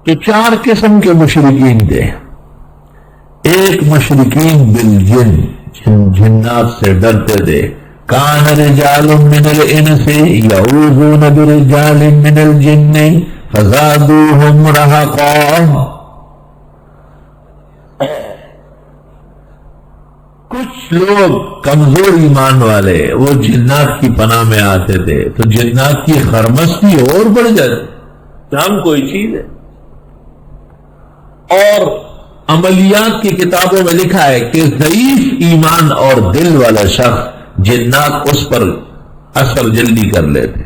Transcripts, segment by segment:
تو چار قسم کے مشرکین تھے. ایک مشرکین بالجن، جنات سے ڈرتے تھے. کان رجال من الانس یعوذون برجال من الجن فزادوہم رہقا. کچھ لوگ کمزور ایمان والے وہ جنات کی پناہ میں آتے تھے تو جنات کی خرمستی اور بڑھ جاتی. ہم کوئی چیز ہے. اور عملیات کی کتابوں میں لکھا ہے کہ ضعیف ایمان اور دل والا شخص جنات اس پر اثر جلدی کر لیتے.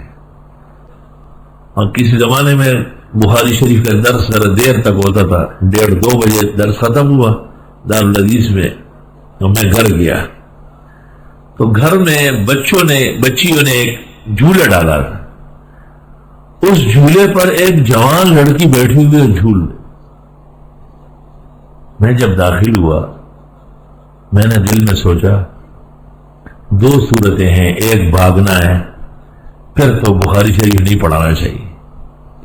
اور کسی زمانے میں بخاری شریف کا درس ذرا دیر تک ہوتا تھا، 1:30-2 بجے درس ختم ہوا دارالحدیث میں. تو میں گھر گیا تو گھر میں بچیوں نے ایک جھولا ڈالا تھا. اس جھولے پر ایک جوان لڑکی بیٹھی ہوئی جھول. میں جب داخل ہوا میں نے دل میں سوچا 2 صورتیں ہیں، ایک بھاگنا ہے، پھر تو بخاری شریف نہیں پڑھانا چاہیے،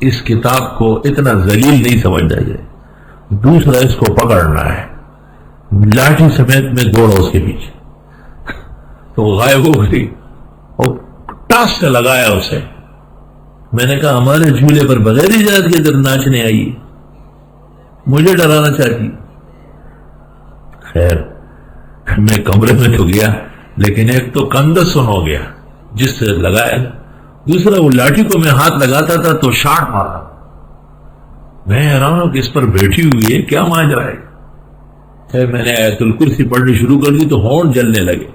اس کتاب کو اتنا ذلیل نہیں سمجھنا چاہیے. دوسرا اس کو پکڑنا ہے. لاٹھی سمیت میں دوڑا اس کے پیچھے تو غائب ہو گئی اور ٹاس سے لگایا اسے. میں نے کہا ہمارے جھولے پر بغیر اجازت کے ادھر ناچنے آئی، مجھے ڈرانا چاہتی. خیر میں کمرے میں تو گیا لیکن ایک تو کندس سن ہو گیا جس سے لگایا، دوسرا وہ لاٹھی کو میں ہاتھ لگاتا تھا تو شاٹ مارا. میں حیران ہوں کہ اس پر بیٹھی ہوئی ہے، کیا ماجرا ہے. میں نے آیت الکرسی پڑھنی شروع کر دی تو ہونٹ جلنے لگے.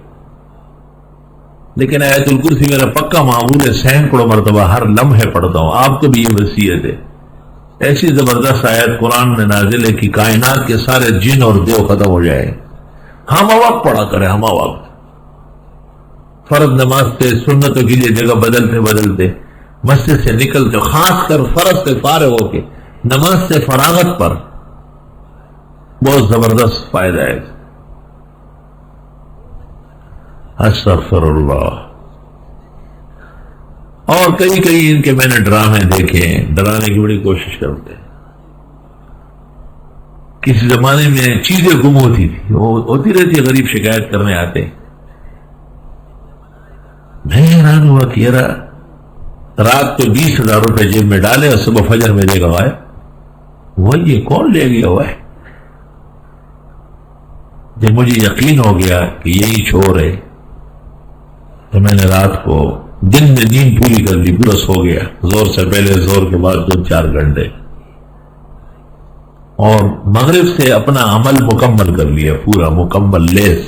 لیکن آیت الکرسی میرا پکا معمول ہے، 100 مرتبہ ہر لمحے پڑھتا ہوں. آپ کو بھی یہ وصیت ہے. ایسی زبردست آیت قرآن میں نازل ہے کہ کائنات کے سارے جن اور دیو ختم ہو جائے. ہم وقت پڑھا کریں، ہم وقت. فرض نماز سے سنتوں کے لیے جگہ بدلتے مسجد سے نکلتے، خاص کر فرض سے فارغ ہو کے نماز سے فراغت پر بہت زبردست فائدہ ہے. استغفر اللہ. اور کئی ان کے میں نے ڈرامے دیکھے، ڈرانے کی بڑی کوشش کرتے. کسی زمانے میں چیزیں گم ہوتی تھی، وہ ہوتی رہتی، غریب شکایت کرنے آتے. میں حیران ہوا کہ یار رات کو 20,000 روپے جیب میں ڈالے اور صبح فجر میں دے گا غائب. وہ یہ کون لے گیا ہوا ہے؟ جب مجھے یقین ہو گیا کہ یہی چور ہے تو میں نے رات کو دن میں نیند پوری کر لی، پورا سو گیا. زور سے پہلے، زور کے بعد 2-4 گھنٹے، اور مغرب سے اپنا عمل مکمل کر لیا، پورا مکمل لیس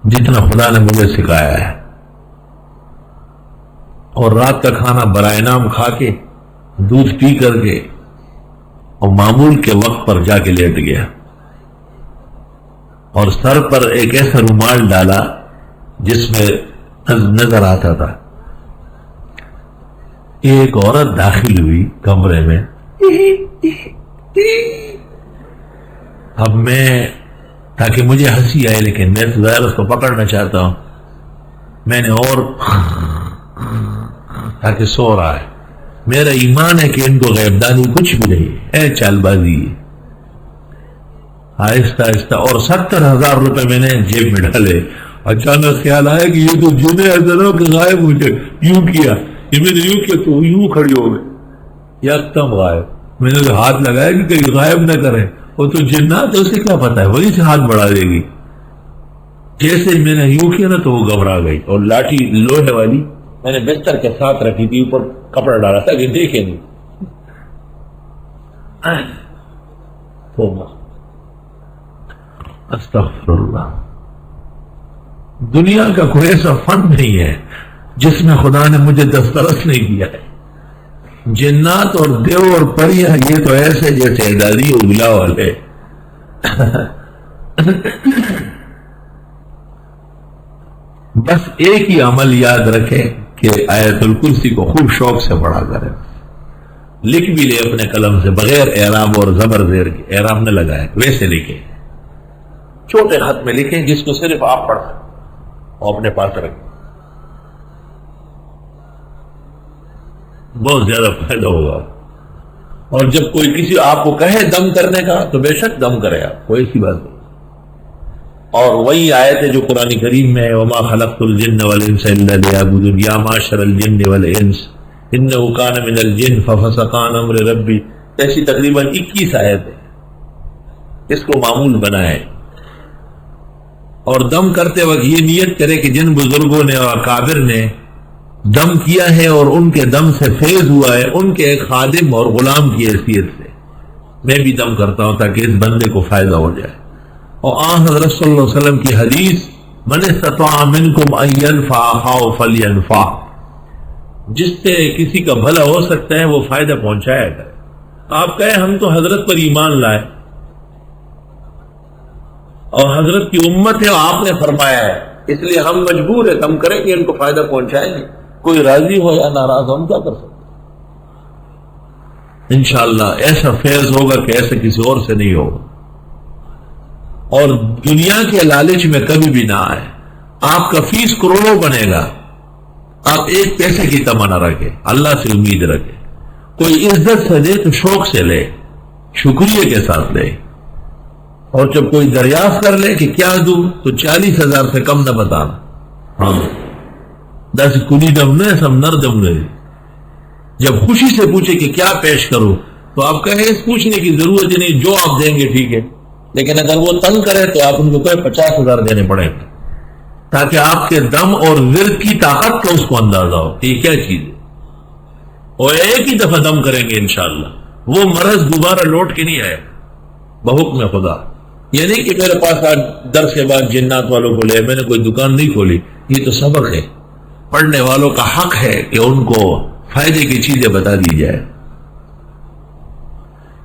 جتنا خدا نے مجھے سکھایا ہے. اور رات کا کھانا برائے نام کھا کے، دودھ پی کر کے، اور معمول کے وقت پر جا کے لیٹ گیا. اور سر پر ایک ایسا رومال ڈالا جس میں نظر آتا تھا. ایک عورت داخل ہوئی کمرے میں. اب میں، تاکہ مجھے ہنسی آئے لیکن میں تو ظاہر اس کو پکڑنا چاہتا ہوں، میں نے اور تاکہ سو رہا ہے. میرا ایمان ہے کہ ان کو غیبدانی کچھ بھی نہیں ہے، چال بازی. آہستہ آہستہ، اور 70,000 روپے میں نے جیب میں ڈالے. اچانک خیال آیا کہ یہ تو جنہیں ایسا کہ غائب مجھے یوں کیا، یہ میں نے یوں کیا تو یوں کھڑی ہو گئے، یکدم غائب. میں نے ہاتھ لگایا کہ کہیں غائب نہ کریں، وہ تو جنات، اسے کیا پتا ہے، وہی سے ہاتھ بڑھا دے گی. جیسے میں نے یوں کیا نا تو وہ گھبرا گئی، اور لاٹھی لوہے والی میں نے بستر کے ساتھ رکھی تھی، اوپر کپڑا ڈالا تھا کہ دیکھے نہیں. استغفر اللہ. دنیا کا کوئی ایسا فن نہیں ہے جس میں خدا نے مجھے دسترس نہیں دیا ہے. جنات اور دیو اور پریاں یہ تو ایسے جیسے اعدادی اور بلا والے. بس ایک ہی عمل یاد رکھیں کہ آیت الکرسی کو خوب شوق سے پڑھا کریں. لکھ بھی لے اپنے قلم سے بغیر اعراب اور زبر زیر کے، اعراب نہ لگائیں، ویسے لکھیں، چھوٹے خط میں لکھیں جس کو صرف آپ پڑھ سکیں اور اپنے پاس رکھیں. بہت زیادہ فائدہ ہوگا. اور جب کوئی کسی آپ کو کہے دم کرنے کا تو بے شک دم کرے آپ، کوئی ایسی بات نہیں۔ اور وہی آیت ہے جو قرآن کریم میں ہے وما خلقت الجن والانس الا لیعبدون یا معشر الجن والانس انہ کان من الجن ففسق عن امر ربی، ایسی تقریباً 21 آیت ہے، اس کو معمول بنائے۔ اور دم کرتے وقت یہ نیت کرے کہ جن بزرگوں نے اور اکابر نے دم کیا ہے اور ان کے دم سے فیض ہوا ہے، ان کے ایک خادم اور غلام کی حیثیت سے میں بھی دم کرتا ہوں تاکہ اس بندے کو فائدہ ہو جائے۔ اور آن حضرت صلی اللہ علیہ وسلم کی حدیث من استطاع منکم ان ينفع اخاه فلينفع، جس سے کسی کا بھلا ہو سکتا ہے وہ فائدہ پہنچایا کرے۔ آپ کہیں ہم تو حضرت پر ایمان لائے اور حضرت کی امت ہے اور آپ نے فرمایا ہے اس لیے ہم مجبور ہیں، ہم کریں گے، ان کو فائدہ پہنچائیں گے، کوئی راضی ہو یا ناراض ہو ہم کیا کر سکتے ہیں۔ انشاءاللہ ایسا فیض ہوگا کہ ایسا کسی اور سے نہیں ہوگا، اور دنیا کے لالچ میں کبھی بھی نہ آئے۔ آپ کا فیس کروڑوں بنے گا، آپ ایک پیسے کی تمنا رکھے، اللہ سے امید رکھے، کوئی عزت سے دے تو شوق سے لے، شکریہ کے ساتھ لے، اور جب کوئی دریافت کر لے کہ کیا دوں تو 40,000 سے کم نہ بتانا، ہاں 10 کلی دم نے سم نر دم نے۔ جب خوشی سے پوچھے کہ کیا پیش کروں تو آپ کہیں اس پوچھنے کی ضرورت ہی نہیں، جو آپ دیں گے ٹھیک ہے، لیکن اگر وہ تنگ کرے تو آپ ان کو کہیں 50,000 دینے پڑیں گے تاکہ آپ کے دم اور ورد کی طاقت کا اس کو اندازہ ہو کہ یہ کیا چیز ہے، اور ایک ہی دفعہ دم کریں گے انشاءاللہ، وہ مرض دوبارہ لوٹ کے نہیں آئے بحکم خدا۔ یہ نہیں کہ میرے پاس آج درس کے بعد جنات والوں کو لے، میں نے کوئی دکان نہیں کھولی، یہ تو سبق ہے، پڑھنے والوں کا حق ہے کہ ان کو فائدے کی چیزیں بتا دی جائے۔